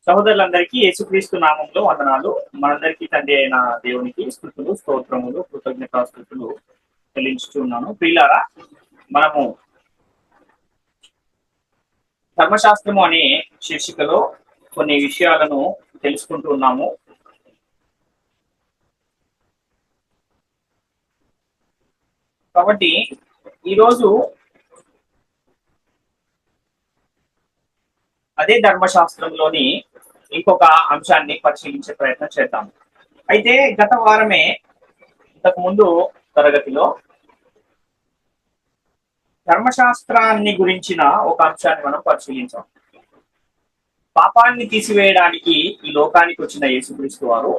సహోదరులందరికీ యేసుక్రీస్తు నామంలో వందనాలు. మనందరికీ తండ్రి అయిన దేవునికి స్తుతులు, స్తోత్రములు, కృతజ్ఞతాస్తుతులు చెల్లించుచున్నాను. ప్రియులారా, మనము ధర్మశాస్త్రము అనే శీర్షికలో కొన్ని విషయాలను తెలుసుకుంటూ ఉన్నాము. కాబట్టి ఈరోజు అదే ధర్మశాస్త్రంలోని ఇంకొక అంశాన్ని పరిశీలించే ప్రయత్నం చేద్దాం. అయితే గత వారమే ఇంతకు ముందు తరగతిలో ధర్మశాస్త్రాన్ని గురించిన ఒక అంశాన్ని మనం పరిశీలించాం. పాపాన్ని తీసివేయడానికి ఈ లోకానికి వచ్చిన యేసుక్రీస్తు వారు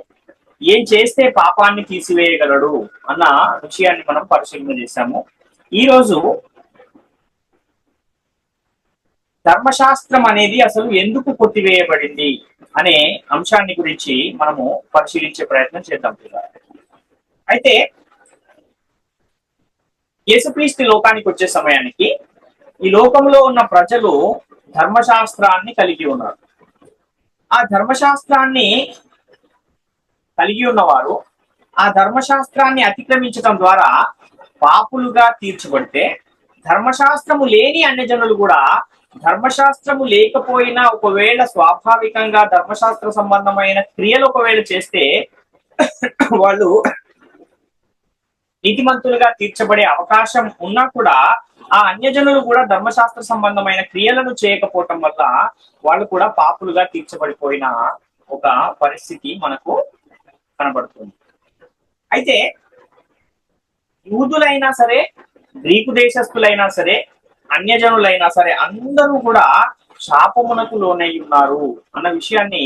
ఏం చేస్తే పాపాన్ని తీసివేయగలడు అన్న విషయాన్ని మనం పరిశీలన చేశాము. ఈరోజు ధర్మశాస్త్రం అనేది అసలు ఎందుకు కొట్టివేయబడింది అనే అంశాన్ని గురించి మనము పరిశీలించే ప్రయత్నం చేద్దాం. అయితే యేసుక్రీస్తు లోకానికి వచ్చే సమయానికి ఈ లోకంలో ఉన్న ప్రజలు ధర్మశాస్త్రాన్ని కలిగి ఉన్నారు. ఆ ధర్మశాస్త్రాన్ని కలిగి ఉన్నవారు ఆ ధర్మశాస్త్రాన్ని అతిక్రమించడం ద్వారా పాపులుగా తీర్చబడితే, ధర్మశాస్త్రము లేని అన్యజనులు కూడా ధర్మశాస్త్రము లేకపోయినా ఒకవేళ స్వాభావికంగా ధర్మశాస్త్ర సంబంధమైన క్రియలు ఒకవేళ చేస్తే వాళ్ళు నీతిమంతులుగా తీర్చబడే అవకాశం ఉన్నా కూడా ఆ అన్యజనులు కూడా ధర్మశాస్త్ర సంబంధమైన క్రియలను చేయకపోవటం వల్ల వాళ్ళు కూడా పాపులుగా తీర్చబడిపోయిన ఒక పరిస్థితి మనకు కనబడుతుంది. అయితే యూదులైనా సరే, గ్రీకు దేశస్థులైనా సరే, అన్యజనులైనా సరే అందరూ కూడా శాపమునకు లోనై ఉన్నారు అన్న విషయాన్ని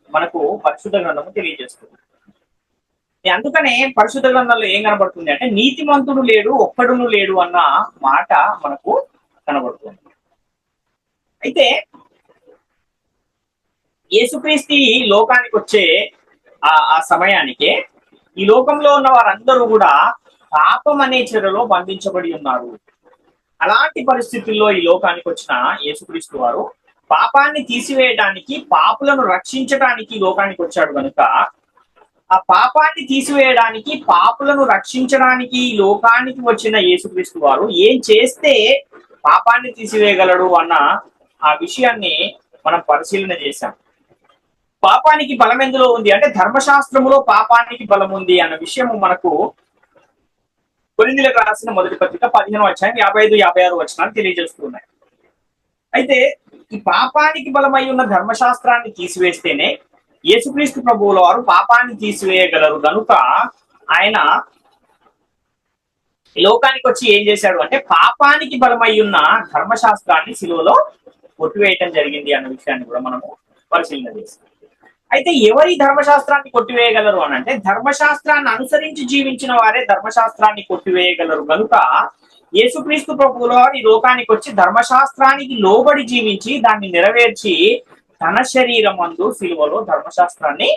మనకు పరిశుద్ధ గ్రంథము తెలియజేస్తుంది. అందుకనే పరిశుద్ధ గ్రంథంలో ఏం కనబడుతుంది అంటే నీతిమంతుడు లేడు, ఒక్కడును లేడు అన్న మాట మనకు కనబడుతుంది. అయితే యేసుక్రీస్తు లోకానికి వచ్చే ఆ సమయానికే ఈ లోకంలో ఉన్న వారందరూ కూడా పాపం అనే చెరలో బంధించబడి ఉన్నారు. అలాంటి పరిస్థితుల్లో ఈ లోకానికి వచ్చిన యేసుక్రీస్తు వారు పాపాన్ని తీసివేయడానికి, పాపులను రక్షించడానికి లోకానికి వచ్చాడు కనుక ఆ పాపాన్ని తీసివేయడానికి, పాపులను రక్షించడానికి ఈ లోకానికి వచ్చిన యేసుక్రీస్తు వారు ఏం చేస్తే పాపాన్ని తీసివేయగలడు అన్న ఆ విషయాన్ని మనం పరిశీలన చేశాం. పాపానికి బలం ఎందులో ఉంది అంటే ధర్మశాస్త్రములో పాపానికి బలం ఉంది అన్న విషయము మనకు కొరింథీయులకు రాసిన మొదటి పత్రిక 15వ అధ్యాయం 55-56 వచనాలు తెలియజేస్తున్నాయి. అయితే ఈ పాపానికి బలమై ఉన్న ధర్మశాస్త్రాన్ని తీసివేస్తేనే యేసుక్రీస్తు ప్రభువుల వారు పాపాన్ని తీసివేయగలరు. కనుక ఆయన లోకానికి వచ్చి ఏం చేశాడు అంటే పాపానికి బలమై ఉన్న ధర్మశాస్త్రాన్ని సిలువలో కొట్టివేయటం జరిగింది అన్న విషయాన్ని కూడా మనము పరిశీలన చేస్తాం. అయితే ఎవరి ధర్మశాస్త్రాన్ని కొట్టివేయగలరు అని అంటే ధర్మశాస్త్రాన్ని అనుసరించి జీవించిన వారే ధర్మశాస్త్రాన్ని కొట్టివేయగలరు. కనుక యేసుక్రీస్తు ప్రభువుల వారు ఈ లోకానికి వచ్చి ధర్మశాస్త్రానికి లోబడి జీవించి దాన్ని నెరవేర్చి తన శరీరం అందు సిలువలో ధర్మశాస్త్రాన్ని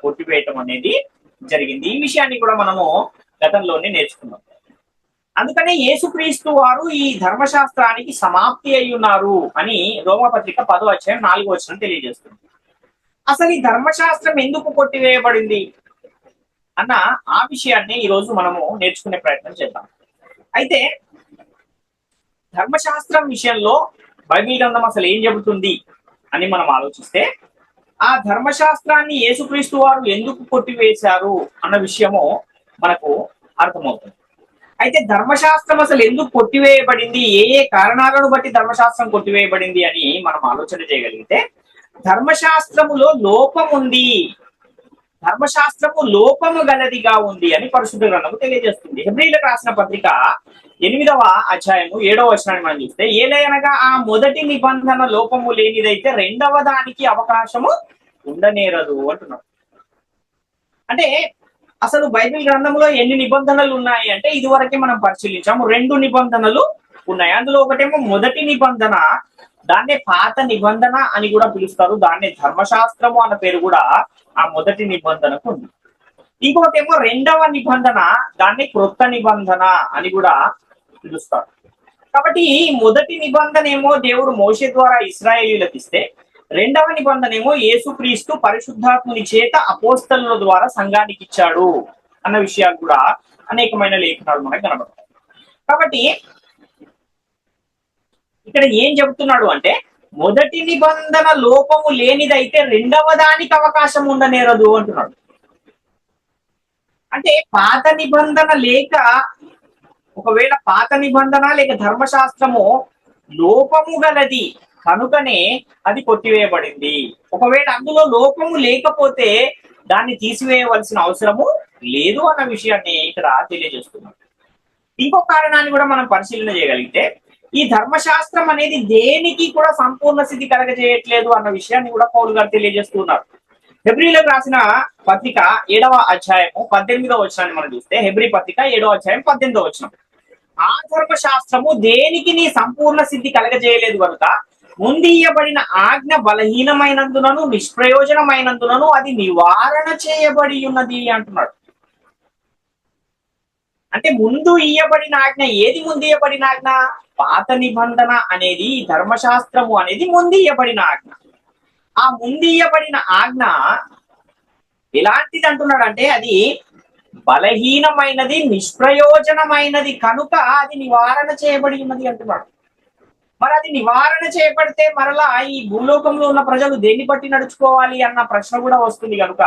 కొట్టివేయటం అనేది జరిగింది. ఈ విషయాన్ని కూడా మనము గతంలోనే నేర్చుకున్నాం. అందుకనే యేసుక్రీస్తు వారు ఈ ధర్మశాస్త్రానికి సమాప్తి అయి ఉన్నారు అని రోమపత్రిక 10వ అధ్యాయం 4వ వచనం తెలియజేస్తుంది. అసలు ఈ ధర్మశాస్త్రం ఎందుకు కొట్టివేయబడింది అన్న ఆ విషయాన్ని ఈరోజు మనము నేర్చుకునే ప్రయత్నం చేద్దాం. అయితే ధర్మశాస్త్రం విషయంలో బైబిల్ గ్రంథం అసలు ఏం చెబుతుంది అని మనం ఆలోచిస్తే ఆ ధర్మశాస్త్రాన్ని యేసుక్రీస్తు వారు ఎందుకు కొట్టివేశారు అన్న విషయము మనకు అర్థమవుతుంది. అయితే ధర్మశాస్త్రం అసలు ఎందుకు కొట్టివేయబడింది, ఏ ఏ కారణాలను బట్టి ధర్మశాస్త్రం కొట్టివేయబడింది అని మనం ఆలోచన చేయగలిగితే ధర్మశాస్త్రములో లోపం ఉంది, ధర్మశాస్త్రము లోపము గలదిగా ఉంది అని పరిశుద్ధ గ్రంథము తెలియజేస్తుంది. హెబ్రీయులకు రాసిన పత్రిక 8వ అధ్యాయము 7వ వచనాన్ని మనం చూస్తే ఏలయనగా ఆ మొదటి నిబంధన లోపము లేనిదైతే రెండవ దానికి అవకాశము ఉండనేరదు అంటున్నాడు. అంటే అసలు బైబిల్ గ్రంథంలో ఎన్ని నిబంధనలు ఉన్నాయి అంటే ఇదివరకే మనం పరిశీలించాము. 2 నిబంధనలు ఉన్నాయి. అందులో ఒకటేమో మొదటి నిబంధన, దాన్నే పాత నిబంధన అని కూడా పిలుస్తారు. దాన్నే ధర్మశాస్త్రము అన్న పేరు కూడా ఆ మొదటి నిబంధనకు ఉంది. ఇంకొకటేమో రెండవ నిబంధన, దాన్ని క్రొత్త నిబంధన అని కూడా పిలుస్తారు. కాబట్టి ఈ మొదటి నిబంధన ఏమో దేవుడు మోషే ద్వారా ఇశ్రాయేలీయులకు ఇస్తే, రెండవ నిబంధన ఏమో యేసుక్రీస్తు పరిశుద్ధాత్ముని చేత అపోస్తలుల ద్వారా సంఘానికి ఇచ్చాడు అన్న విషయాలు కూడా అనేకమైన లేఖనాలు మనకు కనబడతాయి. కాబట్టి ఇక్కడ ఏం చెబుతున్నాడు అంటే, మొదటి నిబంధన లోపము లేనిదైతే రెండవ దానికి అవకాశం ఉండనేరదు అంటున్నాడు. అంటే పాత నిబంధన లేక, ఒకవేళ పాత నిబంధన లేక ధర్మశాస్త్రము లోపము గలది కనుకనే అది కొట్టివేయబడింది. ఒకవేళ అందులో లోపము లేకపోతే దాన్ని తీసివేయవలసిన అవసరము లేదు అన్న విషయాన్ని ఇక్కడ తెలియజేస్తున్నాం. ఇంకో కారణాన్ని కూడా మనం పరిశీలన చేయగలిగితే, ఈ ధర్మశాస్త్రం అనేది దేనికి కూడా సంపూర్ణ స్థితి కలగజేయట్లేదు అన్న విషయాన్ని కూడా పౌలు గారు తెలియజేస్తున్నారు. హెబ్రీలకు రాసిన పత్రిక 7వ అధ్యాయము 18వ వచనాన్ని మనం చూస్తే, హెబ్రీ పత్రిక 7వ అధ్యాయం 18వ వచనం, ఆ ధర్మశాస్త్రము దేనికి నీ సంపూర్ణ స్థితి కలగజేయలేదు కనుక ముందీయబడిన ఆజ్ఞ బలహీనమైనందునను నిష్ప్రయోజనమైనందునను అది నివారణ చేయబడి ఉన్నది అంటున్నాడు. అంటే ముందు ఇయ్యబడిన ఆజ్ఞ ఏది? ముందు ఇయ్యబడిన ఆజ్ఞ పాత నిబంధన అనేది, ధర్మశాస్త్రము అనేది ముందు ఇయ్యబడిన ఆజ్ఞ. ఆ ముందు ఇయ్యబడిన ఆజ్ఞ ఎలాంటిది అంటున్నాడు అంటే, అది బలహీనమైనది, నిష్ప్రయోజనమైనది కనుక అది నివారణ చేయబడి ఉన్నది అంటున్నాడు. మరి అది నివారణ చేయబడితే మరలా ఈ భూలోకంలో ఉన్న ప్రజలు దేన్ని బట్టి నడుచుకోవాలి అన్న ప్రశ్న కూడా వస్తుంది. కనుక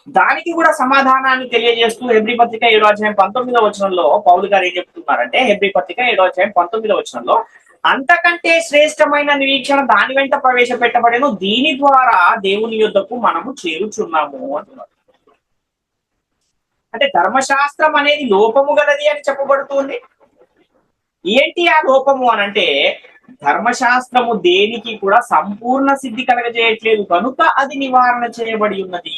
దానికి కూడా సమాధానాన్ని తెలియజేస్తూ హెబ్రీ పత్రిక 7వ అధ్యాయం 19వ వచనంలో పౌలు గారు ఏం చెప్తున్నారంటే, హెబ్రీ పత్రిక 7వ అధ్యాయం 19వ వచనంలో, అంతకంటే శ్రేష్టమైన నిరీక్షణ దాని వెంట ప్రవేశపెట్టబడేను, దీని ద్వారా దేవుని యొద్దకు మనము చేరుచున్నాము అంటున్నారు. అంటే ధర్మశాస్త్రం అనేది లోపము గలది అని చెప్పబడుతుంది. ఏంటి ఆ లోపము అనంటే, ధర్మశాస్త్రము దేనికి కూడా సంపూర్ణ సిద్ధి కలగజేయట్లేదు కనుక అది నివారణ చేయబడి ఉన్నది.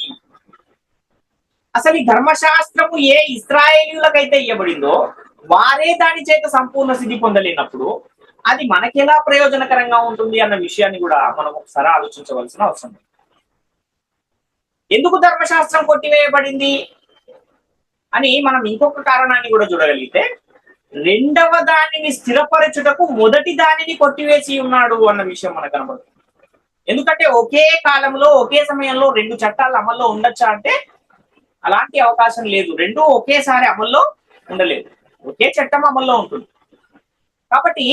అసలు ఈ ధర్మశాస్త్రము ఏ ఇశ్రాయేలీయులకైతే ఇవ్వబడిందో వారే దాని చేత సంపూర్ణ సిద్ధి పొందలేనప్పుడు అది మనకెలా ప్రయోజనకరంగా ఉంటుంది అన్న విషయాన్ని కూడా మనం ఒకసారి ఆలోచించవలసిన అవసరం. ఎందుకు ధర్మశాస్త్రం కొట్టివేయబడింది అని మనం ఇంకొక కారణాన్ని కూడా చూడగలిగితే, రెండవ దానిని స్థిరపరచుటకు మొదటి దానిని కొట్టివేసి ఉన్నాడు అన్న విషయం మనకు కనబడుతుంది. ఎందుకంటే ఒకే కాలంలో ఒకే సమయంలో రెండు చట్టాలు అమల్లో ఉండొచ్చా అంటే అలాంటి అవకాశం లేదు. రెండు ఒకేసారి అమల్లో ఉండలేదు. ఒకే చట్టం అమల్లో ఉంటుంది. కాబట్టి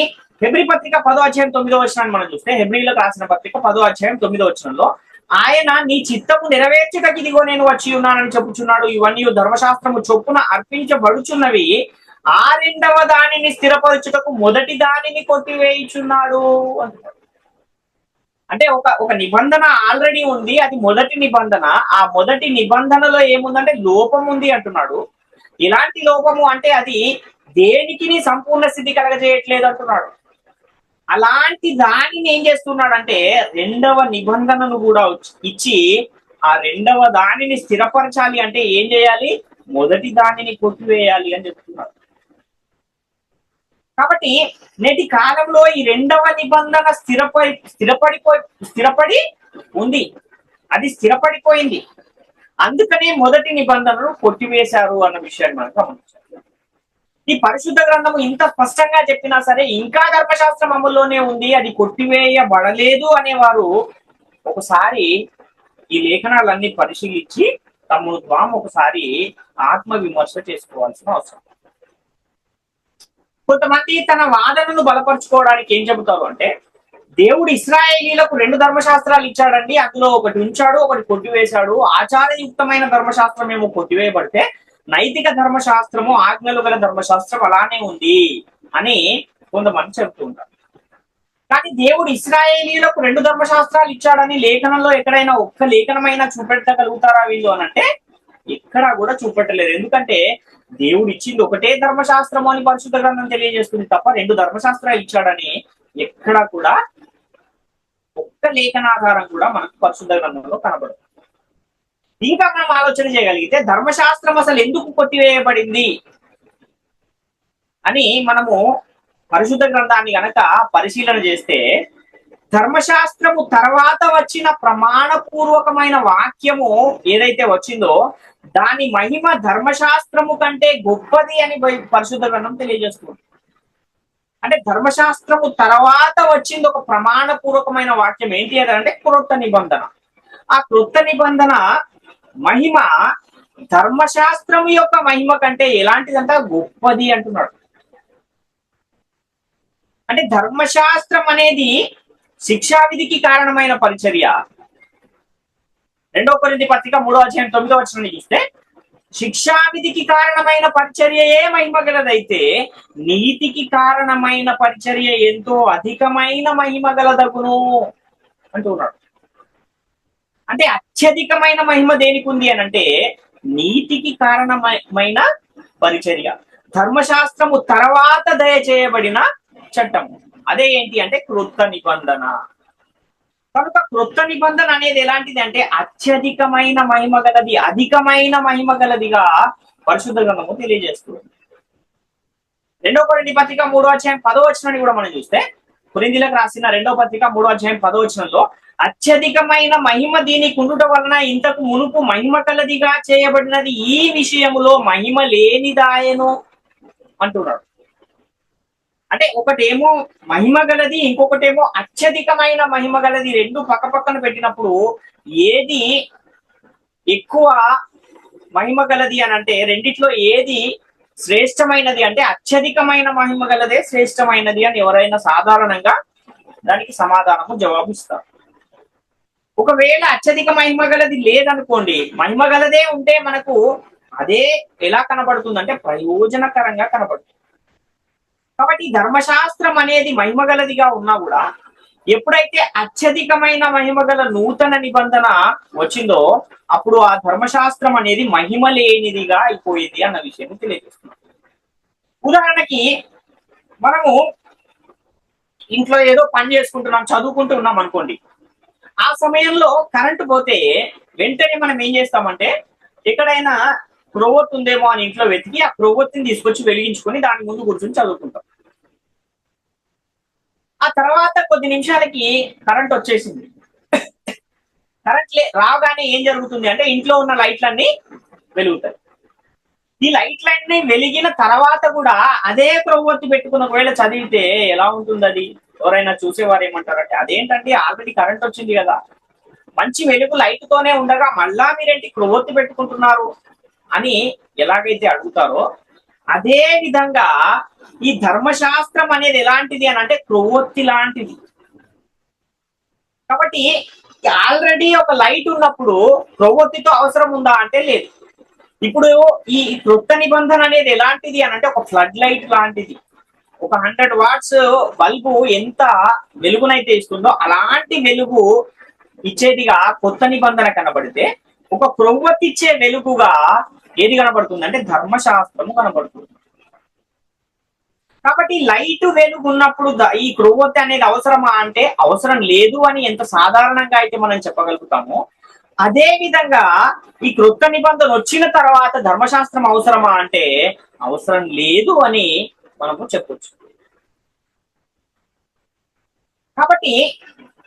హెబ్రీ పత్రిక 10వ అధ్యాయం 9వ వచనాన్ని మనం చూస్తే, హెబ్రీలకు రాసిన పత్రిక 10వ అధ్యాయం 9వ వచనంలో, ఆయన నీ చిత్తము నెరవేర్చుటకి ఇదిగో నేను వచ్చి ఉన్నానని చెప్పుచున్నాడు. ఇవన్నీ ధర్మశాస్త్రము చొప్పున అర్పించబడుచున్నవి, ఆ రెండవ దానిని స్థిరపరచుటకు మొదటి దానిని కొట్టివేయుచున్నాడు అంటున్నాడు. అంటే ఒక నిబంధన ఆల్రెడీ ఉంది, అది మొదటి నిబంధన. ఆ మొదటి నిబంధనలో ఏముందంటే లోపం ఉంది అంటున్నాడు. ఇలాంటి లోపము అంటే అది దేనికి సంపూర్ణ స్థితి కలగజేయట్లేదు అంటున్నాడు. అలాంటి దానిని ఏం చేస్తున్నాడు అంటే రెండవ నిబంధనను కూడా ఇచ్చి ఆ రెండవ దానిని స్థిరపరచాలి అంటే ఏం చేయాలి? మొదటి దానిని కొట్టివేయాలి అని చెప్తున్నాడు. కాబట్టి నేటి కాలంలో ఈ రెండవ నిబంధన స్థిరపడి ఉంది, అది స్థిరపడిపోయింది. అందుకనే మొదటి నిబంధనను కొట్టివేశారు అన్న విషయాన్ని మనం గమనించాలి. ఈ పరిశుద్ధ గ్రంథము ఇంత స్పష్టంగా చెప్పినా సరే ఇంకా ధర్మశాస్త్రం అమల్లోనే ఉంది, అది కొట్టివేయబడలేదు అనేవారు ఒకసారి ఈ లేఖనాలన్నీ పరిశీలించి తమను తాము ఒకసారి ఆత్మ విమర్శ చేసుకోవాల్సిన అవసరం. కొంతమంది తన వాదనను బలపరుచుకోవడానికి ఏం చెబుతారు అంటే, దేవుడు ఇశ్రాయేలీలకు రెండు ధర్మశాస్త్రాలు ఇచ్చాడండి, అందులో ఒకటి ఉంచాడు, ఒకటి కొట్టివేశాడు. ఆచారయుక్తమైన ధర్మశాస్త్రం ఏమో కొట్టివేయబడితే నైతిక ధర్మశాస్త్రము, ఆజ్ఞలు గల ధర్మశాస్త్రం అలానే ఉంది అని కొంతమంది చెబుతూ ఉంటారు. కానీ దేవుడు ఇశ్రాయేలీలకు రెండు ధర్మశాస్త్రాలు ఇచ్చాడని లేఖనంలో ఎక్కడైనా ఒక్క లేఖనమైనా చూపెట్టగలుగుతారా వీళ్ళు అని అంటే ఎక్కడా కూడా చూపెట్టలేదు. ఎందుకంటే దేవుడు ఇచ్చింది ఒకటే ధర్మశాస్త్రము అని పరిశుద్ధ గ్రంథం తెలియజేస్తుంది తప్ప రెండు ధర్మశాస్త్రాలు ఇచ్చాడని ఎక్కడా కూడా ఒక్క లేఖనాధారం కూడా మనకు పరిశుద్ధ గ్రంథంలో కనబడదు. ఇంకా మనం ఆలోచన చేయగలిగితే ధర్మశాస్త్రం అసలు ఎందుకు కొట్టివేయబడింది అని మనము పరిశుద్ధ గ్రంథాన్ని గనక పరిశీలన చేస్తే, ధర్మశాస్త్రము తర్వాత వచ్చిన ప్రమాణపూర్వకమైన వాక్యము ఏదైతే వచ్చిందో దాని మహిమ ధర్మశాస్త్రము కంటే గొప్పది అని పరిశుద్ధ గ్రంథం తెలియజేస్తుంది. అంటే ధర్మశాస్త్రము తర్వాత వచ్చింది ఒక ప్రమాణపూర్వకమైన వాక్యం ఏంటి అంటే క్రొత్త నిబంధన. ఆ క్రొత్త నిబంధన మహిమ ధర్మశాస్త్రం యొక్క మహిమ కంటే ఎలాంటిదంట గొప్పది అంటున్నాడు. అంటే ధర్మశాస్త్రం అనేది శిక్షావిధికి కారణమైన పరిచర్య. 2 కొరింథీ పత్రిక 3:9 చూస్తే శిక్షావిధికి కారణమైన పరిచర్యయే మహిమ గలదైతే నీతికి కారణమైన పరిచర్య ఎంతో అధికమైన మహిమ గలదగును అంటున్నాడు. అంటే అత్యధికమైన మహిమ దేనికి ఉంది అని అంటే నీతికి కారణమైన పరిచర్య, ధర్మశాస్త్రము తర్వాత దయచేయబడిన చట్టము. అదే ఏంటి అంటే క్రొత్త నిబంధన. కనుక క్రొత్త నిబంధన అనేది ఎలాంటిది అంటే అత్యధికమైన మహిమ గలది, అధికమైన మహిమ గలదిగా పరిశుద్ధ గ్రంథము తెలియజేస్తుంది. 2 కొరింథీ పత్రిక 3:10 కూడా మనం చూస్తే, కొరింథీలకు రాసిన 2 పత్రిక 3:10 అత్యధికమైన మహిమ దీనికి ఉండుట వలన ఇంతకు మునుపు మహిమ కలదిగా చేయబడినది ఈ విషయములో మహిమ లేనిదాయను అంటున్నాడు. అంటే ఒకటేమో మహిమ గలది, ఇంకొకటేమో అత్యధికమైన మహిమ గలది. రెండు పక్కన పెట్టినప్పుడు ఏది ఎక్కువ మహిమ గలది అని అంటే రెండిట్లో ఏది శ్రేష్టమైనది అంటే అత్యధికమైన మహిమ గలదే శ్రేష్టమైనది అని ఎవరైనా సాధారణంగా దానికి సమాధానము జవాబిస్తారు. ఒకవేళ అత్యధిక మహిమ గలది లేదనుకోండి, మహిమ గలదే ఉంటే మనకు అదే ఎలా కనబడుతుంది అంటే ప్రయోజనకరంగా కనబడుతుంది. కాబట్టి ధర్మశాస్త్రం అనేది మహిమ గలదిగా ఉన్నా కూడా ఎప్పుడైతే అత్యధికమైన మహిమ గల నూతన నిబంధన వచ్చిందో అప్పుడు ఆ ధర్మశాస్త్రం అనేది మహిమ లేనిదిగా అయిపోయింది అన్న విషయాన్ని తెలియజేస్తున్నాం. ఉదాహరణకి మనము ఇంట్లో ఏదో పని చేసుకుంటున్నాం, చదువుకుంటున్నాం అనుకోండి. ఆ సమయంలో కరెంటు పోతే వెంటనే మనం ఏం చేస్తామంటే ఎక్కడైనా క్రొవ్వొత్తి ఉందేమో అని ఇంట్లో వెతికి ఆ క్రొవ్వొత్తిని తీసుకొచ్చి వెలిగించుకొని దాని ముందు కూర్చొని చదువుకుంటాం. ఆ తర్వాత కొద్ది నిమిషాలకి కరెంట్ వచ్చేసింది. కరెంట్ రాగానే ఏం జరుగుతుంది అంటే ఇంట్లో ఉన్న లైట్లన్నీ వెలుగుతాయి. ఈ లైట్లన్నీ వెలిగిన తర్వాత కూడా అదే క్రొవ్వొత్తి పెట్టుకుని ఒకవేళ చదివితే ఎలా ఉంటుంది? అది ఎవరైనా చూసేవారు ఏమంటారంటే అదేంటంటే ఆల్రెడీ కరెంట్ వచ్చింది కదా, మంచి వెలుగు లైట్ తోనే ఉండగా మళ్ళా మీరేంటి క్రొవ్వొత్తి పెట్టుకుంటున్నారు అని ఎలాగైతే అడుగుతారో అదే విధంగా ఈ ధర్మశాస్త్రం అనేది ఎలాంటిది అని అంటే క్రొవ్వొత్తి లాంటిది. కాబట్టి ఆల్రెడీ ఒక లైట్ ఉన్నప్పుడు క్రొవ్వొత్తితో అవసరం ఉందా అంటే లేదు. ఇప్పుడు ఈ క్రొత్త నిబంధన అనేది ఎలాంటిది అని అంటే ఒక ఫ్లడ్ లైట్ లాంటిది. ఒక 100 వాట్స్ బల్బు ఎంత వెలుగునైతే ఇస్తుందో అలాంటి వెలుగు ఇచ్చేదిగా కొత్త నిబంధన కనబడితే ఒక క్రొవ్వొత్తి ఇచ్చే వెలుగుగా ఏది కనబడుతుంది అంటే ధర్మశాస్త్రము కనబడుతుంది. కాబట్టి లైట్ వెలుగు ఉన్నప్పుడు ఈ క్రొవ్వొత్తి అనేది అవసరమా అంటే అవసరం లేదు అని ఎంత సాధారణంగా అయితే మనం చెప్పగలుగుతామో అదే విధంగా ఈ క్రొత్త నిబంధన వచ్చిన తర్వాత ధర్మశాస్త్రం అవసరమా అంటే అవసరం లేదు అని మనము చెప్పొచ్చు. కాబట్టి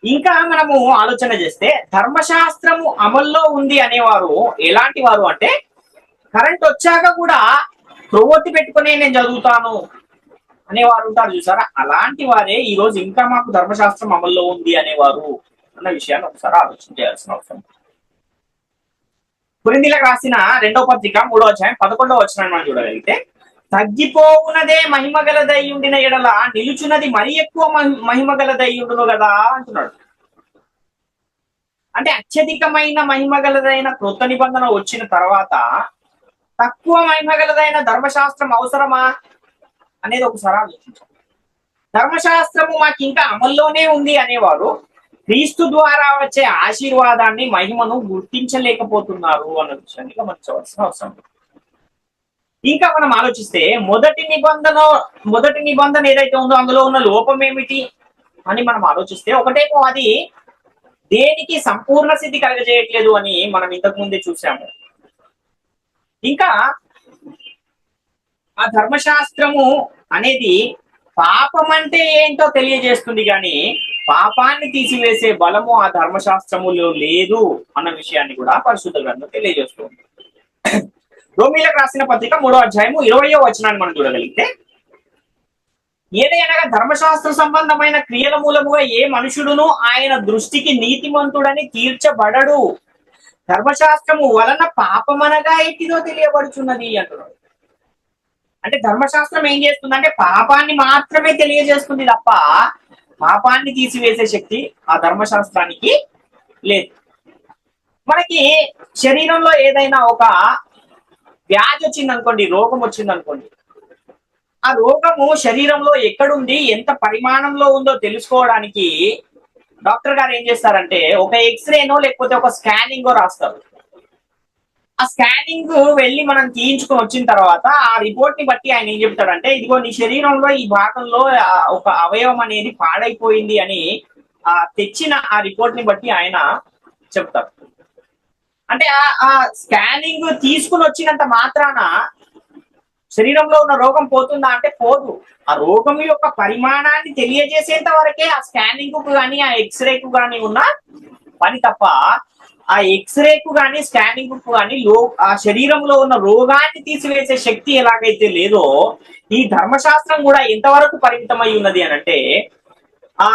ఇంకా మనము ఆలోచన చేస్తే ధర్మశాస్త్రము అమల్లో ఉంది అనేవారు ఎలాంటి వారు అంటే కరెంట్ వచ్చాక కూడా క్రొవ్వొత్తి పెట్టుకునే నేను చదువుతాను అనేవారు ఉంటారు చూసారా, అలాంటి వారే ఈ రోజు ఇంకా మాకు ధర్మశాస్త్రం అమల్లో ఉంది అనేవారు అన్న విషయాన్ని ఒకసారి ఆలోచన చేయాల్సిన అవసరం. కొరింథీలకు రాసిన 2వ పత్రిక 3:11 మనం చూడగలిగితే తగ్గిపోవునదే మహిమ గలదై ఉండిన ఎడల నిలుచున్నది మరి ఎక్కువ మహిమ గలదై ఉండును కదా అంటున్నాడు. అంటే అత్యధికమైన మహిమ గలదైన క్రొత్త నిబంధన వచ్చిన తర్వాత తక్కువ మహిమ గలదైన ధర్మశాస్త్రం అవసరమా అనేది ఒకసారి ఆలోచించాలి. ధర్మశాస్త్రము మాకు ఇంకా అమల్లోనే ఉంది అనేవారు క్రీస్తు ద్వారా వచ్చే ఆశీర్వాదాన్ని మహిమను గుర్తించలేకపోతున్నారు అన్న విషయాన్ని గమనించవలసిన అవసరం. ఇంకా మనం ఆలోచిస్తే మొదటి నిబంధన ఏదైతే ఉందో అందులో ఉన్న లోపం ఏమిటి అని మనం ఆలోచిస్తే ఒకటేమో అది దేనికి సంపూర్ణ స్థితి కలగజేయట్లేదు అని మనం ఇంతకు ముందే చూసాము. ఇంకా ఆ ధర్మశాస్త్రము అనేది పాపం అంటే ఏంటో తెలియజేస్తుంది కానీ పాపాన్ని తీసివేసే బలము ఆ ధర్మశాస్త్రములో లేదు అన్న విషయాన్ని కూడా పరిశుద్ధ గ్రంథం తెలియజేస్తుంది. రోమీలకు రాసిన పత్రిక 3వ అధ్యాయము 20వ వచనాన్ని మనం చూడగలిగితే ఏదైనా ధర్మశాస్త్ర సంబంధమైన క్రియల మూలముగా ఏ మనుషుడును ఆయన దృష్టికి నీతిమంతుడని తీర్చబడడు. ధర్మశాస్త్రము వలన పాపమనగా ఎట్టిదో తెలియబడుచున్నది అంటున్నాడు. అంటే ధర్మశాస్త్రం ఏం చేస్తుంది అంటే పాపాన్ని మాత్రమే తెలియజేస్తుంది తప్ప పాపాన్ని తీసివేసే శక్తి ఆ ధర్మశాస్త్రానికి లేదు. మనకి శరీరంలో ఏదైనా ఒక వ్యాధి వచ్చింది అనుకోండి, రోగం వచ్చింది అనుకోండి, ఆ రోగము శరీరంలో ఎక్కడుంది, ఎంత పరిమాణంలో ఉందో తెలుసుకోవడానికి డాక్టర్ గారు ఏం చేస్తారంటే ఒక ఎక్స్రేనో లేకపోతే ఒక స్కానింగో రాస్తారు. ఆ స్కానింగ్ వెళ్ళి మనం తీయించుకొని వచ్చిన తర్వాత ఆ రిపోర్ట్ ని బట్టి ఆయన ఏం చెప్తాడంటే ఇదిగో నీ శరీరంలో ఈ భాగంలో ఒక అవయవం అనేది పాడైపోయింది అని తెచ్చిన ఆ రిపోర్ట్ ని బట్టి ఆయన చెప్తారు. అంటే ఆ స్కానింగ్ తీసుకుని వచ్చినంత మాత్రాన శరీరంలో ఉన్న రోగం పోతుందా అంటే పోదు. ఆ రోగం యొక్క పరిమాణాన్ని తెలియజేసేంత వరకే ఆ స్కానింగ్ కు కానీ ఆ ఎక్స్రేకు కానీ ఉన్న పని తప్ప ఆ ఎక్స్రేకు కానీ స్కానింగ్ కు కానీ ఆ శరీరంలో ఉన్న రోగాన్ని తీసివేసే శక్తి ఎలాగైతే లేదో ఈ ధర్మశాస్త్రం కూడా ఎంతవరకు పరిమితమై ఉన్నది అని అంటే ఆ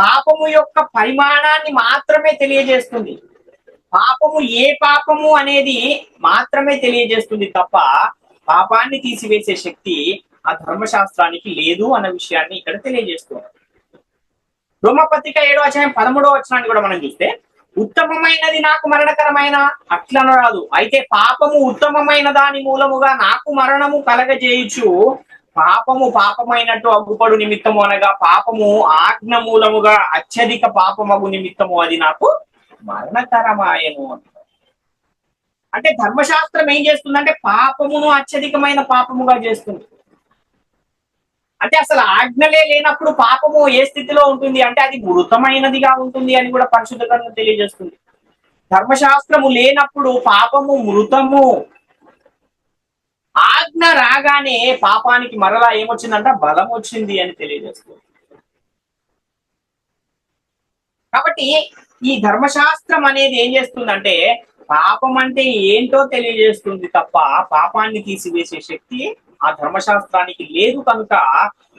పాపము యొక్క పరిమాణాన్ని మాత్రమే తెలియజేస్తుంది. పాపము ఏ పాపము అనేది మాత్రమే తెలియజేస్తుంది తప్ప పాపాన్ని తీసివేసే శక్తి ఆ ధర్మశాస్త్రానికి లేదు అన్న విషయాన్ని ఇక్కడ తెలియజేస్తుంది. రోమపత్రిక 7:13 కూడా మనం చూస్తే ఉత్తమమైనది నాకు మరణకరమైన అట్లనరాదు, అయితే పాపము ఉత్తమమైన దాని మూలముగా నాకు మరణము కలగజేయుచు పాపమైనట్టు అగ్గుపడు నిమిత్తము అనగా పాపము ఆజ్ఞ మూలముగా అత్యధిక పాపమగు నిమిత్తము అది నాకు మరణకరమాయను. అంటే ధర్మశాస్త్రం ఏం చేస్తుందంటే పాపమును అత్యధికమైన పాపముగా చేస్తుంది. అంటే అసలు ఆజ్ఞలే లేనప్పుడు పాపము ఏ స్థితిలో ఉంటుంది అంటే అది మృతమైనదిగా ఉంటుంది అని కూడా పరిశుద్ధ గ్రంథం తెలియజేస్తుంది. ధర్మశాస్త్రము లేనప్పుడు పాపము మృతము. ఆజ్ఞ రాగానే పాపానికి మరలా ఏమొచ్చిందంట బలం వచ్చింది అని తెలియజేస్తుంది. కాబట్టి ఈ ధర్మశాస్త్రం అనేది ఏం చేస్తుందంటే పాపం అంటే ఏంటో తెలియజేస్తుంది తప్ప పాపాన్ని తీసివేసే శక్తి ఆ ధర్మశాస్త్రానికి లేదు. కనుక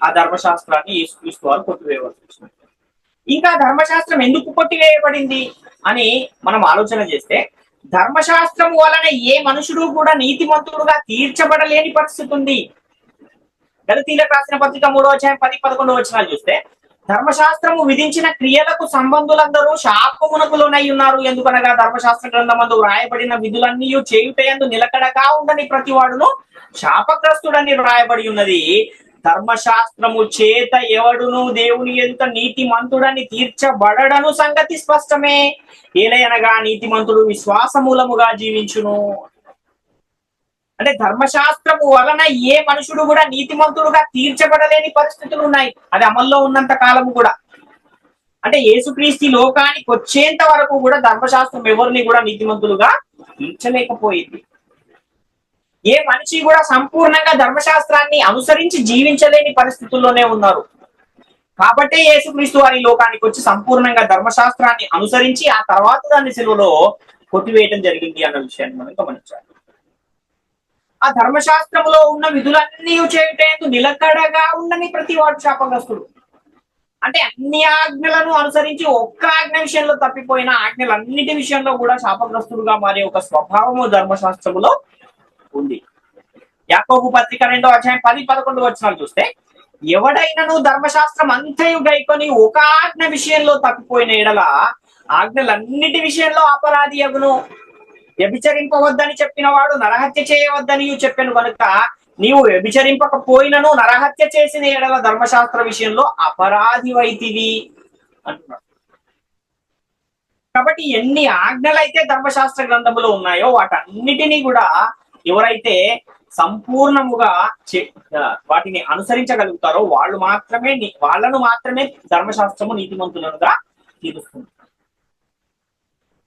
ఆ ధర్మశాస్త్రాన్ని యేసుక్రీస్తు వారు కొట్టివేయవలసి వచ్చింది. ఇంకా ధర్మశాస్త్రం ఎందుకు కొట్టివేయబడింది అని మనం ఆలోచన చేస్తే ధర్మశాస్త్రం వలన ఏ మనుషుడు కూడా నీతిమంతుడుగా తీర్చబడలేని పరిస్థితి ఉంది. గలతీయులకు రాసిన పత్రిక 3:10-11 చూస్తే ధర్మశాస్త్రము విధించిన క్రియలకు సంబంధులందరూ శాపమునకు లోనై ఉన్నారు. ఎందుకనగా ధర్మశాస్త్ర గ్రంథమందు వ్రాయబడిన విధులన్నీ చేయుటయందు నిలకడగా ఉండని ప్రతివాడును శాపగ్రస్తుడని వ్రాయబడి ఉన్నది. ధర్మశాస్త్రము చేత ఎవడును దేవుని ఎదుట నీతిమంతుడని తీర్చబడడను సంగతి స్పష్టమే. ఏలయనగా నీతిమంతుడు విశ్వాసమూలముగా జీవించును. అంటే ధర్మశాస్త్రము వలన ఏ మనుషుడు కూడా నీతిమంతుడుగా తీర్చబడలేని పరిస్థితులు ఉన్నాయి. అది అమల్లో ఉన్నంత కాలము కూడా. అంటే యేసుక్రీస్తు లోకానికి వచ్చేంత వరకు కూడా ధర్మశాస్త్రం ఎవరిని కూడా నీతిమంతులుగా తీర్చలేకపోయింది. ఏ మనిషి కూడా సంపూర్ణంగా ధర్మశాస్త్రాన్ని అనుసరించి జీవించలేని పరిస్థితుల్లోనే ఉన్నారు. కాబట్టే యేసుక్రీస్తు వారి లోకానికి వచ్చి సంపూర్ణంగా ధర్మశాస్త్రాన్ని అనుసరించి ఆ తర్వాత దాన్ని సిలువలో కొట్టివేయటం జరిగింది అన్న విషయాన్ని మనం గమనించాలి. ఆ ధర్మశాస్త్రంలో ఉన్న విధులన్నీ చేయుటందు నిలకడగా ఉండని ప్రతి వాడు శాపగ్రస్తుడు. అంటే అన్ని ఆజ్ఞలను అనుసరించి ఒక్క ఆజ్ఞ విషయంలో తప్పిపోయిన ఆజ్ఞలన్నిటి విషయంలో కూడా శాపగ్రస్తుడుగా మారే ఒక స్వభావము ధర్మశాస్త్రములో ఉంది. యాకోబు పత్రిక 2:10-11 చూస్తే ఎవడైనను ధర్మశాస్త్రం అంతయు గైకొని ఒక ఆజ్ఞ విషయంలో తప్పిపోయిన ఎడల ఆజ్ఞలన్నిటి విషయంలో అపరాధి అగును. వ్యభిచరింపవద్దని చెప్పిన వాడు నరహత్య చేయవద్దని చెప్పాను కనుక నీవు వ్యభిచరింపకపోయినను నరహత్య చేసిన ఎడల ధర్మశాస్త్ర విషయంలో అపరాధివైతివి అంటున్నాడు. కాబట్టి ఎన్ని ఆజ్ఞలైతే ధర్మశాస్త్ర గ్రంథములో ఉన్నాయో వాటన్నిటినీ కూడా ఎవరైతే సంపూర్ణముగా వాటిని అనుసరించగలుగుతారో వాళ్ళను మాత్రమే ధర్మశాస్త్రము నీతిమంతులుగా తీరుస్తుంది.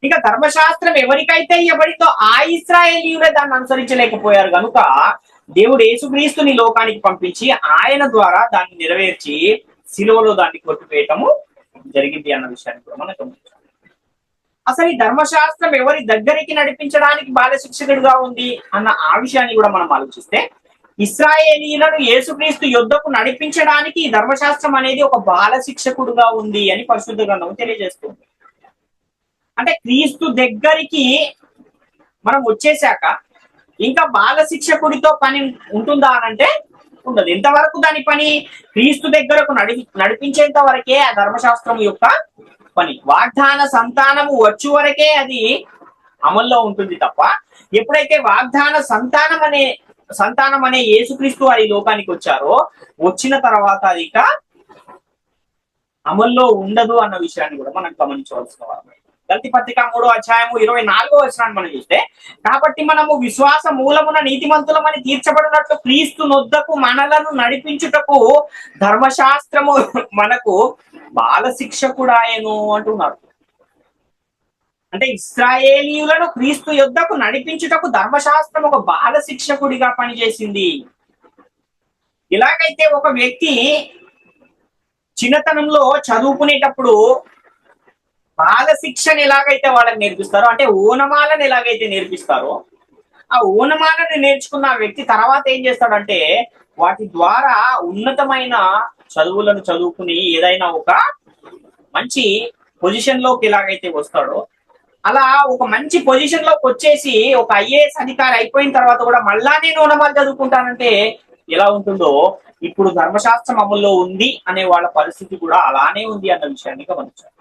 ఇక ధర్మశాస్త్రం ఎవరికైతే ఇవ్వబడిందో ఆ ఇశ్రాయేలీయులే దాన్ని అనుసరించలేకపోయారు కనుక దేవుడు యేసుక్రీస్తుని లోకానికి పంపించి ఆయన ద్వారా దాన్ని నెరవేర్చి సిలువలో దాన్ని కొట్టివేయటము జరిగింది అన్న విషయాన్ని కూడా మనం గమనించాలి. అసలు ఈ ధర్మశాస్త్రం ఎవరి దగ్గరికి నడిపించడానికి బాల శిక్షకుడుగా ఉంది అన్న ఆ విషయాన్ని కూడా మనం ఆలోచిస్తే ఇశ్రాయేలీయులను యేసుక్రీస్తు యుద్ధకు నడిపించడానికి ఈ ధర్మశాస్త్రం అనేది ఒక బాల శిక్షకుడుగా ఉంది అని పరిశుద్ధ గ్రంథం తెలియజేస్తుంది. అంటే క్రీస్తు దగ్గరికి మనం వచ్చేసాక ఇంకా బాల శిక్షకుడితో పని ఉంటుందా అనంటే ఉండదు. ఎంతవరకు దాని పని? క్రీస్తు దగ్గరకు నడిపించేంత వరకే ఆ ధర్మశాస్త్రం యొక్క పని. వాగ్దాన సంతానము వచ్చు వరకే అది అమల్లో ఉంటుంది తప్ప, ఎప్పుడైతే వాగ్దాన సంతానం అనే యేసుక్రీస్తు వారి లోకానికి వచ్చారో, వచ్చిన తర్వాత అది ఇక అమల్లో ఉండదు అన్న విషయాన్ని కూడా మనం గమనించవలసిన వారు. గలతీ పత్రిక 3వ అధ్యాయము 24వ వచనాన్ని మనం చూస్తే, కాబట్టి మనము విశ్వాస మూలమున నీతిమంతులమని తీర్చబడినట్లు క్రీస్తు నొద్దకు మనలను నడిపించుటకు ధర్మశాస్త్రము మనకు బాల శిక్షకుడాయను అంటున్నారు. అంటే ఇశ్రాయేలీయులను క్రీస్తు యొద్దకు నడిపించుటకు ధర్మశాస్త్రం ఒక బాల శిక్షకుడిగా పనిచేసింది. ఇలాగైతే ఒక వ్యక్తి చిన్నతనంలో చదువుకునేటప్పుడు బాల శిక్షను ఎలాగైతే వాళ్ళకి నేర్పిస్తారో, అంటే ఓనమాలను ఎలాగైతే నేర్పిస్తారో, ఆ ఓనమాలను నేర్చుకున్న వ్యక్తి తర్వాత ఏం చేస్తాడంటే వాటి ద్వారా ఉన్నతమైన చదువులను చదువుకుని ఏదైనా ఒక మంచి పొజిషన్ లోకి ఎలాగైతే వస్తాడో, అలా ఒక మంచి పొజిషన్ లోకి వచ్చేసి ఒక ఐఏఎస్ అధికారి అయిపోయిన తర్వాత కూడా మళ్ళా నేను ఓనమాలు చదువుకుంటానంటే ఎలా ఉంటుందో, ఇప్పుడు ధర్మశాస్త్రం అమల్లో ఉంది అనే వాళ్ళ పరిస్థితి కూడా అలానే ఉంది అన్న విషయాన్ని గమనించారు.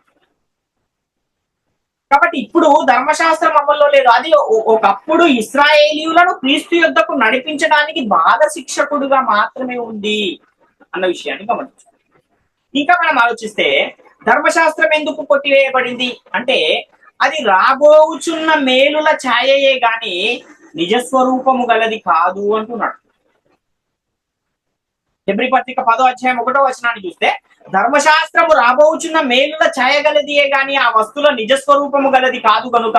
కాబట్టి ఇప్పుడు ధర్మశాస్త్రం అమల్లో లేదు. అది ఒకప్పుడు ఇశ్రాయేలీయులను క్రీస్తు యుద్ధకు నడిపించడానికి బాల శిక్షకుడుగా మాత్రమే ఉంది అన్న విషయాన్ని గమనించారు. ఇంకా మనం ఆలోచిస్తే ధర్మశాస్త్రం ఎందుకు కొట్టివేయబడింది అంటే, అది రాబోచున్న మేలుల ఛాయయే గాని నిజస్వరూపము గలది కాదు అంటున్నాడు. హెబ్రీ పత్రిక 10వ అధ్యాయం 1వ వచనాన్ని చూస్తే, ధర్మశాస్త్రము రాబోచున్న మేలుల ఛాయగలదియే గాని ఆ వస్తువుల నిజస్వరూపము గలది కాదు కనుక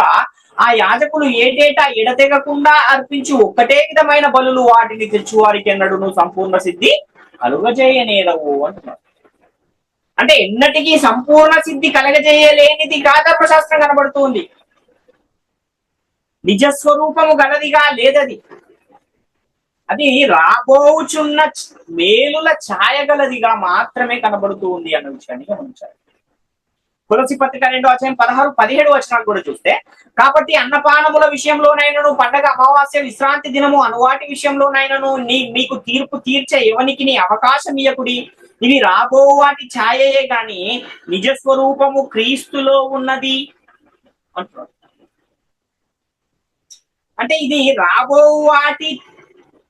ఆ యాజకులు ఏటేటా ఎడతెగకుండా అర్పించి ఒక్కటే విధమైన బలులు వాటిని తెచ్చువారికి ఎన్నడూను సంపూర్ణ సిద్ధి కలుగజేయనేరవు అంటున్నాడు. అంటే ఎన్నటికీ సంపూర్ణ సిద్ధి కలగజేయలేనిదిగా ధర్మశాస్త్రం కనబడుతుంది. నిజస్వరూపము గలదిగా లేదది. అది రాబోచున్న మేలుల ఛాయగలదిగా మాత్రమే కనబడుతూ ఉంది అన్న విషయాన్ని గమనించాలి. కొలసి పత్రిక 2వ అధ్యాయం 16, 17 వచనాలు కూడా చూస్తే, కాబట్టి అన్నపానముల విషయంలోనైనను, పండగ, అమావాస్య, విశ్రాంతి దినము అనువాటి విషయంలోనైనను మీకు తీర్పు తీర్చే ఎవనికి అవకాశం ఇయ్యకుడి. ఇవి రాబో వాటి ఛాయయే గాని నిజస్వరూపము క్రీస్తులో ఉన్నది అంటున్నాడు. అంటే ఇది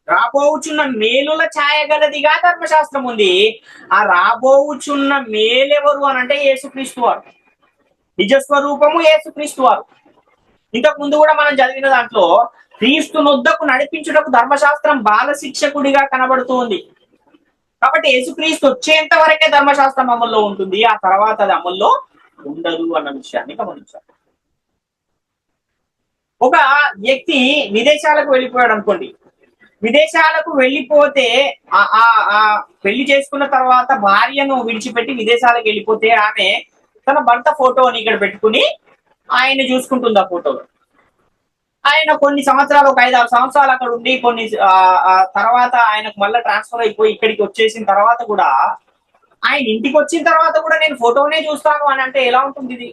రాబోచున్న మేలుల ఛాయగలదిగా ధర్మశాస్త్రం ఉంది. ఆ రాబోచున్న మేలెవరు అని అంటే యేసుక్రీస్తు వారు. నిజస్వరూపము యేసుక్రీస్తు వారు. ఇంతకు ముందు కూడా మనం చదివిన దాంట్లో క్రీస్తు నొద్దకు నడిపించుటకు ధర్మశాస్త్రం బాల శిక్షకుడిగా కనబడుతూ ఉంది. కాబట్టి యేసుక్రీస్తు వచ్చేంత వరకే ధర్మశాస్త్రం అమల్లో ఉంటుంది, ఆ తర్వాత అది అమల్లో ఉండదు అన్న విషయాన్ని గమనించాలి. ఒక వ్యక్తి విదేశాలకు వెళ్ళిపోయాడు అనుకోండి. విదేశాలకు వెళ్ళిపోతే ఆ పెళ్లి చేసుకున్న తర్వాత భార్యను విడిచిపెట్టి విదేశాలకు వెళ్ళిపోతే ఆమె తన భర్త ఫోటోని ఇక్కడ పెట్టుకుని ఆయన చూసుకుంటుంది. ఆ ఫోటోలో ఆయన కొన్ని సంవత్సరాలు, ఒక 5-6 సంవత్సరాలు అక్కడ ఉండి కొన్ని తర్వాత ఆయనకు మళ్ళీ ట్రాన్స్ఫర్ అయిపోయి ఇక్కడికి వచ్చేసిన తర్వాత కూడా ఆయన ఇంటికి వచ్చిన తర్వాత కూడా నేను ఫోటోనే చూస్తాను అని అంటే ఎలా ఉంటుంది ఇది?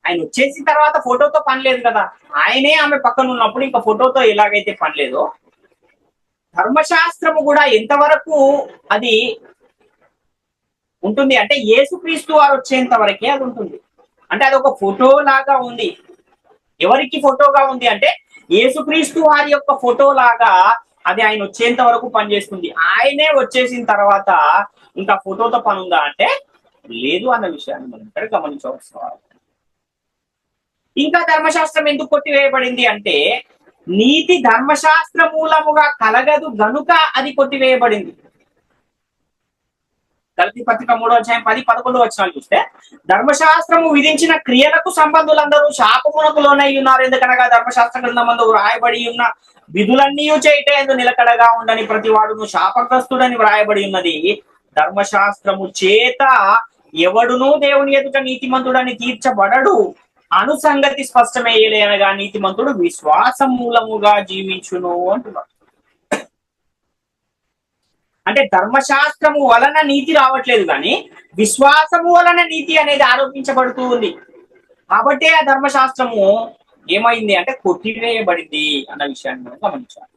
ఆయన వచ్చేసిన తర్వాత ఫోటోతో పని లేదు కదా. ఆయనే ఆమె పక్కన ఉన్నప్పుడు ఇంకా ఫోటోతో ఎలాగైతే పని లేదో, ధర్మశాస్త్రము కూడా ఎంతవరకు అది ఉంటుంది అంటే యేసుక్రీస్తు వారు వచ్చేంత వరకే అది ఉంటుంది. అంటే అది ఒక ఫోటో లాగా ఉంది. ఎవరికి ఫోటోగా ఉంది అంటే యేసుక్రీస్తు వారి యొక్క ఫోటో లాగా అది ఆయన వచ్చేంత వరకు పనిచేస్తుంది. ఆయనే వచ్చేసిన తర్వాత ఇంకా ఫోటోతో పని ఉందా అంటే లేదు అన్న విషయాన్ని మనం ఇక్కడ గమనించవలసిన. ఇంకా ధర్మశాస్త్రం ఎందుకు కొట్టివేయబడింది అంటే, నీతి ధర్మశాస్త్ర మూలముగా కలగదు గనుక అది కొట్టివేయబడింది. గలతీ పత్రిక 3వ అధ్యాయం 10, 11 వచనాలు చూస్తే, ధర్మశాస్త్రము విధించిన క్రియలకు సంబంధులందరూ శాపమునకు లోనై ఉన్నారు. ఎందుకనగా ధర్మశాస్త్ర గ్రంథమందు వ్రాయబడి ఉన్న విధులన్నీ చేయటందు నిలకడగా ఉండని ప్రతి వాడును శాపగ్రస్తుడని వ్రాయబడి ఉన్నది. ధర్మశాస్త్రము చేత ఎవడునూ దేవుని ఎదుట నీతిమంతుడని తీర్చబడడు అనుసంగతి స్పష్టమయ్యేలే అనగా నీతిమంతుడు విశ్వాసం మూలముగా జీవించును అంటున్నాడు. అంటే ధర్మశాస్త్రము వలన నీతి రావట్లేదు, కానీ విశ్వాసము వలన నీతి అనేది ఆరోపించబడుతూ ఉంది. కాబట్టి ఆ ధర్మశాస్త్రము ఏమైంది అంటే కొట్టివేయబడింది అన్న విషయాన్ని మనం గమనించాలి.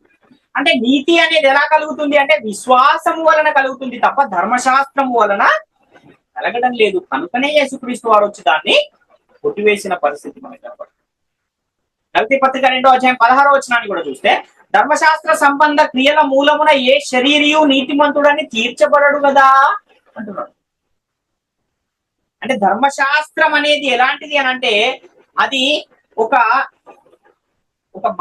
అంటే నీతి అనేది ఎలా కలుగుతుంది అంటే విశ్వాసము వలన కలుగుతుంది తప్ప ధర్మశాస్త్రము వలన కలగడం లేదు. కనుకనే యేసుక్రీస్తు వారు వచ్చి దాన్ని కొట్టివేసిన పరిస్థితి మనకి కనబడుతుంది. గలతీ పత్రిక 2వ అధ్యాయం 16వ వచనాన్ని కూడా చూస్తే ధర్మశాస్త్ర సంబంధ క్రియల మూలమున ఏ శరీరియు నీతిమంతుడని తీర్చబడడు కదా అంటున్నాడు. అంటే ధర్మశాస్త్రం అనేది ఎలాంటిది అని అంటే అది ఒక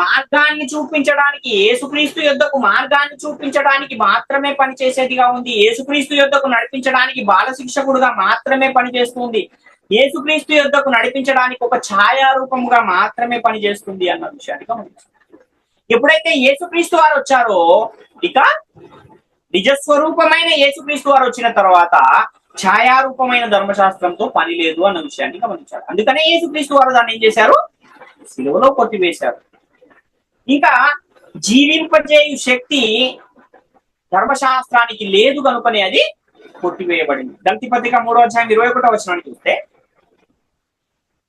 మార్గాన్ని చూపించడానికి, యేసుక్రీస్తు యొద్దకు మార్గాన్ని చూపించడానికి మాత్రమే పనిచేసేదిగా ఉంది. యేసుక్రీస్తు యొద్దకు నడిపించడానికి బాలశిక్షకుడుగా మాత్రమే పనిచేస్తుంది. యేసుక్రీస్తు యొద్దకు నడిపించడానికి ఒక ఛాయారూపముగా మాత్రమే పనిచేస్తుంది అన్న విషయాన్ని గమనించాలి. ఎప్పుడైతే యేసుక్రీస్తు వారు వచ్చారో ఇక నిజస్వరూపమైన యేసుక్రీస్తు వారు వచ్చిన తర్వాత ఛాయారూపమైన ధర్మశాస్త్రంతో పని లేదు అన్న విషయాన్ని గమనించారు. అందుకనే యేసుక్రీస్తు వారు దాన్ని ఏం చేశారు? సిలువలో కొట్టివేశారు. ఇంకా జీవింపజేయు శక్తి ధర్మశాస్త్రానికి లేదు కనుకనే అది కొట్టివేయబడింది. గలతీ పత్రిక 3వ అధ్యాయం 21వ వచనాన్ని చూస్తే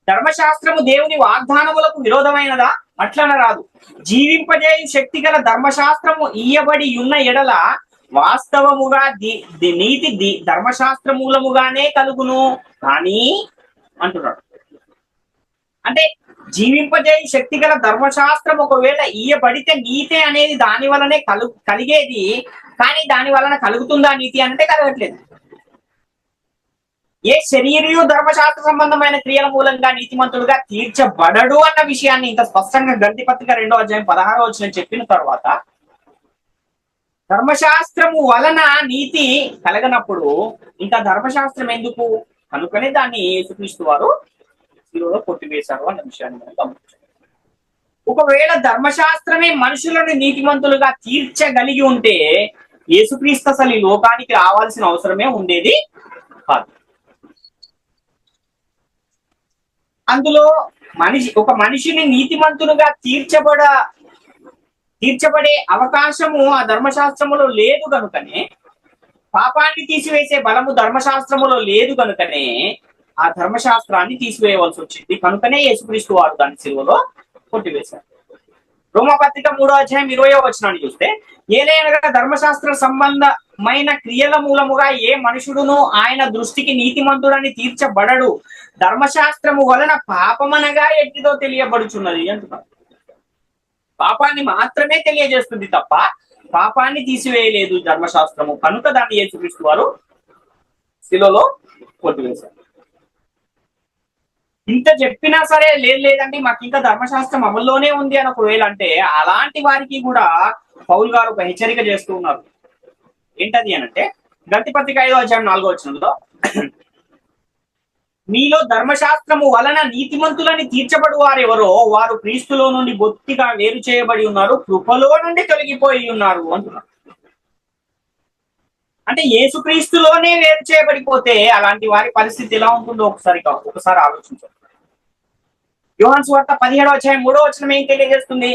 ధర్మశాస్త్రము దేవుని వాగ్దానములకు విరోధమైనదా? అట్లన రాదు. జీవింపజేయు శక్తి గల ధర్మశాస్త్రము ఇయ్యబడి ఉన్న ఎడల వాస్తవముగా నీతి ధర్మశాస్త్ర మూలముగానే కలుగును కానీ అంటున్నాడు. అంటే జీవింపజేయు శక్తి గల ధర్మశాస్త్రం ఒకవేళ ఇయ్యబడితే నీతి అనేది దాని వలనే కలిగేది, కానీ దాని వలన కలుగుతుందా నీతి అంటే కలగట్లేదు. ఏ శరీరయు ధర్మశాస్త్ర సంబంధమైన క్రియల మూలంగా నీతిమంతుడుగా తీర్చబడడు అన్న విషయాన్ని ఇంత స్పష్టంగా గలతీ పత్రిక 2వ అధ్యాయం 16వ వచనం చెప్పిన తర్వాత ధర్మశాస్త్రము వలన నీతి కలగనప్పుడు ఇంకా ధర్మశాస్త్రం ఎందుకు? కనుకనే దాన్ని యేసుక్రీస్తు వారు శిలువలో కొట్టివేశారు అన్న విషయాన్ని మనం గమనించాలి. ఒకవేళ ధర్మశాస్త్రమే మనుషులను నీతిమంతులుగా తీర్చగలిగి ఉంటే యేసుక్రీస్తు అసలు ఈ లోకానికి రావాల్సిన అవసరమే ఉండేది కాదు. అందులో ఒక మనిషిని నీతిమంతులుగా తీర్చబడే అవకాశము ఆ ధర్మశాస్త్రములో లేదు కనుకనే, పాపాన్ని తీసివేసే బలము ధర్మశాస్త్రములో లేదు కనుకనే ఆ ధర్మశాస్త్రాన్ని తీసివేయవలసి వచ్చింది. కనుకనే యేసుక్రీస్తు వారు దాన్ని సిలువలో కొట్టివేశారు. రోమపత్రిక 3వ అధ్యాయం 20వ వచనాన్ని చూస్తే ఏలైనగా ధర్మశాస్త్ర సంబంధమైన క్రియల మూలముగా ఏ మనుషుడును ఆయన దృష్టికి నీతిమంతుడని తీర్చబడడు, ధర్మశాస్త్రము వలన పాపమనగా ఎట్టిదో తెలియబడుచున్నది అంటున్నారు. పాపాన్ని మాత్రమే తెలియజేస్తుంది తప్ప పాపాన్ని తీసివేయలేదు ధర్మశాస్త్రము. కనుక దాన్ని యేసుక్రీస్తు వారు శిలువలో కొట్టివేశారు. ఇంత చెప్పినా సరే లేదండి మాకు ఇంకా ధర్మశాస్త్రం అమల్లోనే ఉంది అని ఒకవేళ అంటే అలాంటి వారికి కూడా పౌలు గారు ఒక హెచ్చరిక చేస్తూ ఉన్నారు. ఏంటది అనంటే గలతీ పత్రిక 5వ అధ్యాయం 4వ వచనంలో మీలో ధర్మశాస్త్రము వలన నీతిమంతులని తీర్చబడు వారెవరో వారు క్రీస్తులో నుండి బొత్తిగా వేరు చేయబడి ఉన్నారు, కృపలో నుండి తొలగిపోయి ఉన్నారు అంటున్నారు. అంటే యేసుక్రీస్తులోనే వేరు చేయబడిపోతే అలాంటి వారి పరిస్థితి ఎలా ఉంటుందో ఒకసారి ఆలోచించండి. యోహాను సువార్త 17వ అధ్యాయం 3వ వచనం ఏం తెలియజేస్తుంది?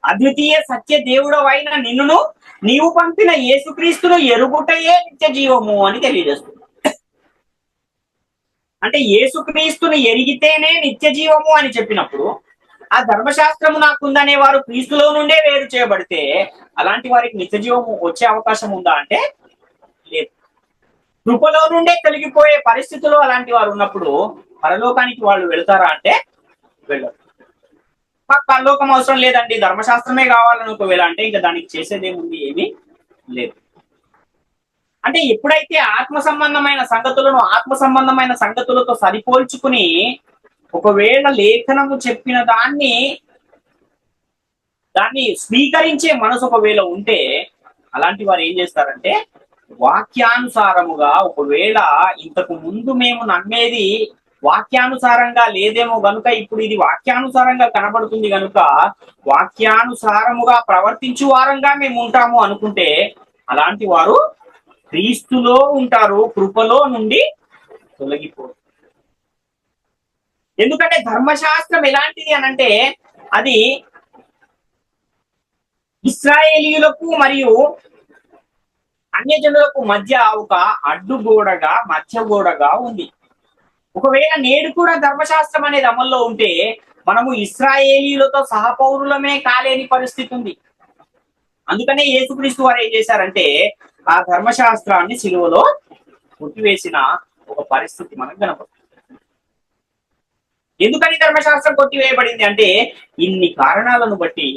అద్వితీయ సత్య దేవుడవైన నిన్నును నీవు పంపిన యేసుక్రీస్తును ఎరుగుటయే నిత్య జీవము అని తెలియజేస్తుంది. అంటే యేసుక్రీస్తుని ఎరిగితేనే నిత్య జీవము అని చెప్పినప్పుడు ఆ ధర్మశాస్త్రము నాకుందనే వారు క్రీస్తులో నుండే వేరు చేయబడితే అలాంటి వారికి నిత్య జీవము వచ్చే అవకాశం ఉందా అంటే లేదు. కృపలో నుండే తొలగిపోయే పరిస్థితుల్లో అలాంటి వారు ఉన్నప్పుడు పరలోకానికి వాళ్ళు వెళ్తారా అంటే వెళ్ళరు. మాకు పరలోకం అవసరం లేదండి, ధర్మశాస్త్రమే కావాలని ఒకవేళ అంటే ఇంకా దానికి చేసేదేముంది? ఏమీ లేదు. అంటే ఎప్పుడైతే ఆత్మ సంబంధమైన సంగతులతో సరిపోల్చుకుని ఒకవేళ లేఖనము చెప్పిన దాన్ని స్వీకరించే మనసు ఒకవేళ ఉంటే అలాంటి వారు ఏం చేస్తారంటే వాక్యానుసారముగా, ఒకవేళ ఇంతకు ముందు మేము నమ్మేది వాక్యానుసారంగా లేదేమో గనుక ఇప్పుడు ఇది వాక్యానుసారంగా కనబడుతుంది గనుక వాక్యానుసారముగా ప్రవర్తించు వారంగా మేము ఉంటాము అనుకుంటే అలాంటి వారు క్రీస్తులో ఉంటారు, కృపలో నుండి తొలగిపోరు. ఎందుకంటే ధర్మశాస్త్రం ఎలాంటిది అనంటే అది ఇస్రాయేలీయులకు మరియు అన్యజనులకు మధ్య ఒక అడ్డుగోడగా మధ్యగోడగా ఉంది. ఒకవేళ నేడు కూడా ధర్మశాస్త్రం అనేది అమల్లో ఉంటే మనము ఇస్రాయేలీలతో సహపౌరులమే కాలేని పరిస్థితి ఉంది. అందుకనే యేసుక్రీస్తు వారు ఏం చేశారంటే ఆ ధర్మశాస్త్రాన్ని సిలువలో కొట్టివేసిన ఒక పరిస్థితి మనకు కనపడుతుంది. ఎందుకని ధర్మశాస్త్రం కొట్టివేయబడింది అంటే ఇన్ని కారణాలను బట్టి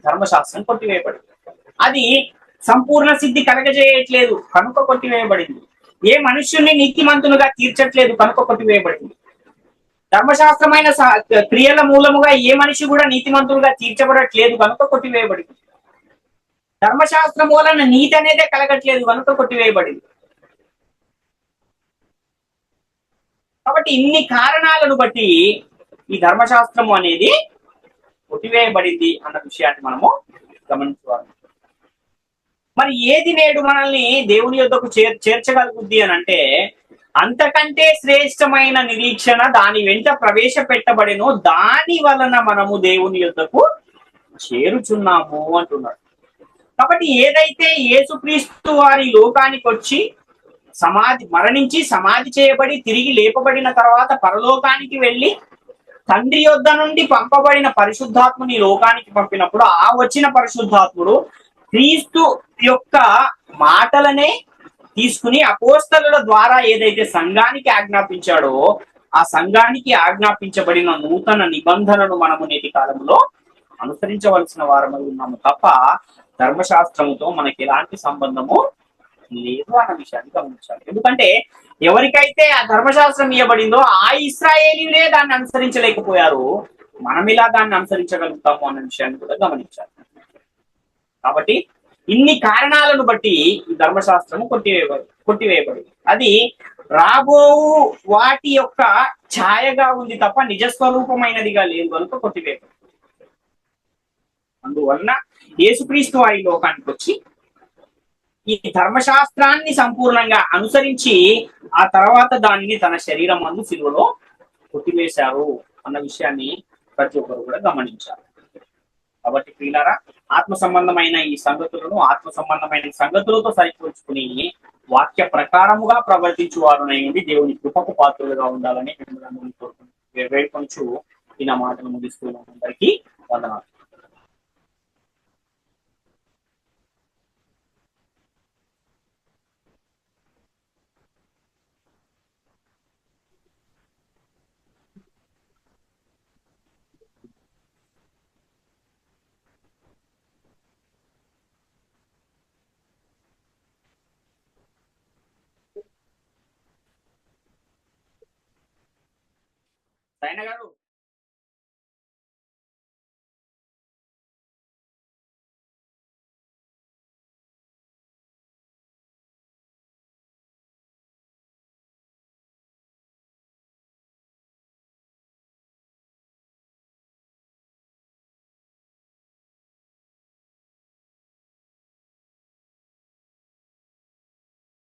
ధర్మశాస్త్రం కొట్టివేయబడింది. అది సంపూర్ణ సిద్ధి కలగజేయట్లేదు కనుక కొట్టివేయబడింది. ఏ మనుష్యుని నీతిమంతులుగా తీర్చట్లేదు కనుక కొట్టివేయబడింది. ధర్మశాస్త్రమైన క్రియల మూలముగా ఏ మనిషి కూడా నీతిమంతులుగా తీర్చబడట్లేదు కనుక కొట్టివేయబడింది. ధర్మశాస్త్రం వలన నీతి అనేదే కలగట్లేదు కనుక కొట్టివేయబడింది. కాబట్టి ఇన్ని కారణాలను బట్టి ఈ ధర్మశాస్త్రము అనేది కొట్టివేయబడింది అన్న విషయాన్ని మనము గమనించాలి. మరి ఏది నేడు మనల్ని దేవుని యొద్దకు చేర్చగలుగుద్ది అని అంటే అంతకంటే శ్రేష్టమైన నిరీక్షణ దాని వెంట ప్రవేశపెట్టబడినో దాని వలన మనము దేవుని యొద్దకు చేరుచున్నాము అంటున్నాడు. కాబట్టి ఏదైతే యేసుక్రీస్తు వారి లోకానికి వచ్చి మరణించి సమాధి చేయబడి తిరిగి లేపబడిన తర్వాత పరలోకానికి వెళ్ళి తండ్రి యొద్ద నుండి పంపబడిన పరిశుద్ధాత్ముని లోకానికి పంపినప్పుడు ఆ వచ్చిన పరిశుద్ధాత్ముడు క్రీస్తు యొక్క మాటలనే తీసుకుని అపోస్తలుల ద్వారా ఏదైతే సంఘానికి ఆజ్ఞాపించాడో ఆ సంఘానికి ఆజ్ఞాపించబడిన నూతన నిబంధనను మనము నేటి కాలంలో అనుసరించవలసిన వారమై ఉన్నాము తప్ప ధర్మశాస్త్రముతో మనకి ఎలాంటి సంబంధము లేదు అన్న విషయాన్ని గమనించాలి. ఎందుకంటే ఎవరికైతే ఆ ధర్మశాస్త్రం ఇవ్వబడిందో ఆ ఇశ్రాయేలీలే దాన్ని అనుసరించలేకపోయారు, మనం ఇలా దాన్ని అనుసరించగలుగుతాము అన్న విషయాన్ని కూడా గమనించాలి. కాబట్టి ఇన్ని కారణాలను బట్టి ఈ ధర్మశాస్త్రము కొట్టివేయబడింది. అది రాబో వాటి యొక్క ఛాయగా ఉంది తప్ప నిజస్వరూపమైనదిగా లేదు కనుక కొట్టివేయబడింది. అందువలన యేసుక్రీస్తు వారి లోకానికి వచ్చి ఈ ధర్మశాస్త్రాన్ని సంపూర్ణంగా అనుసరించి ఆ తర్వాత దానిని తన శరీరం అందు సిలువలో కొట్టివేశారు అన్న విషయాన్ని ప్రతి ఒక్కరు కూడా గమనించారు. కాబట్టి ప్రియులారా, ఆత్మ సంబంధమైన ఈ సంగతులను ఆత్మ సంబంధమైన సంగతులతో సరిపోల్చుకుని వాక్య ప్రకారముగా ప్రవర్తించు వారునై ఉండి దేవుని కృపకు పాత్రులుగా ఉండాలని వేడుకొంచు ఈ నా మాటలు ముగిస్తున్నాను. అందరికీ వందనాలు. సైన గారు